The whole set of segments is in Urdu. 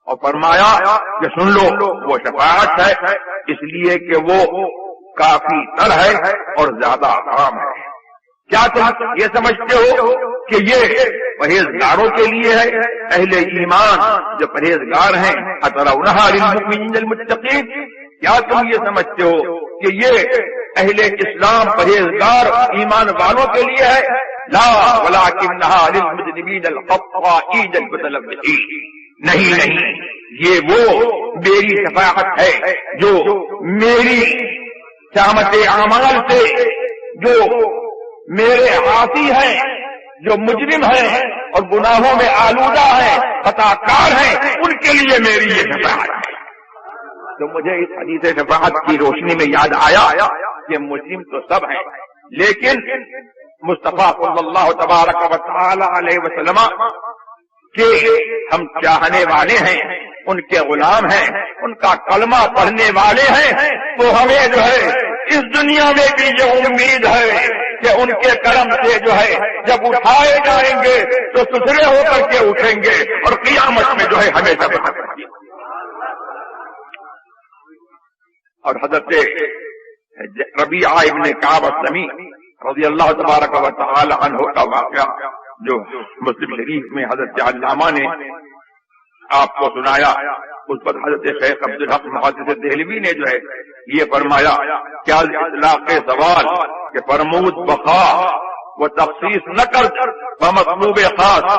اور فرمایا کہ سن لو وہ شفاعت ہے اس لیے کہ وہ کافی تر ہے اور زیادہ عام ہے۔ کیا تم یہ سمجھتے ہو کہ یہ پرہیزگاروں کے لیے ہے؟ اہل ایمان جو پرہیزگار ہیں اترونہا للمؤمنین المتقین، کیا تم یہ سمجھتے ہو کہ یہ اہل اسلام پرہیزگار ایمان والوں کے لیے ہے؟ لا ولکنہا للمذنبین الخطائین المتلبسین، نہیں، یہ وہ میری شفاعت ہے جو میری شامت اعمال سے جو میرے عاصی ہیں، جو مجرم ہیں اور گناہوں میں آلودہ ہیں، خطا کار ہیں، ان کے لیے میری یہ شفاعت ہے۔ تو مجھے اس حدیث شفاعت کی روشنی میں یاد آیا کہ مجرم تو سب ہیں، لیکن مصطفیٰ صلی اللہ تبارک و تعالی علیہ وسلم کہ ہم چاہنے والے ہیں، ان کے غلام ہیں، ان کا کلمہ پڑھنے والے ہیں، تو ہمیں جو ہے اس دنیا میں بھی یہ امید ہے کہ ان کے کرم سے جو ہے جب اٹھائے جائیں گے تو سسرے ہو کر کے اٹھیں گے اور قیامت میں جو ہے ہمیشہ بہت گے۔ اور حضرت ربیعہ ابن کعب السلمی رضی اللہ تبارک و تعالی عنہ کا واقعہ جو مسلم شریف میں حضرت علامہ نے آپ کو سنایا، اس پر حضرت شیخ عبدالحق محدث دہلوی نے جو ہے یہ فرمایا کیا اطلاق سوال کہ فرمود بخا وہ تخصیص نہ کر بمطلوب خاص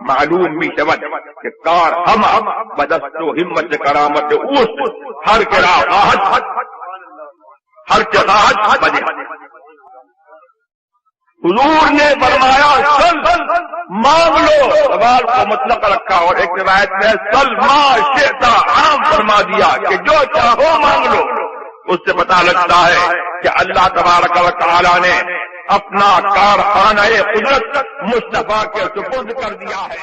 معلوم می شود کہ کار ہم بدست و ہمت کرامت اوست ہر کراہت ہر چراہت بنے۔ حضور نے فرمایا سل مانگ لو، سوال کو مطلق رکھا، اور ایک روایت میں سل ما شئتا عام فرما دیا کہ جو چاہو مانگ لو۔ اس سے پتہ لگتا ہے کہ اللہ تبارک و تعالی نے اپنا کارخانہ قدرت مصطفیٰ کے سپرد کر دیا ہے۔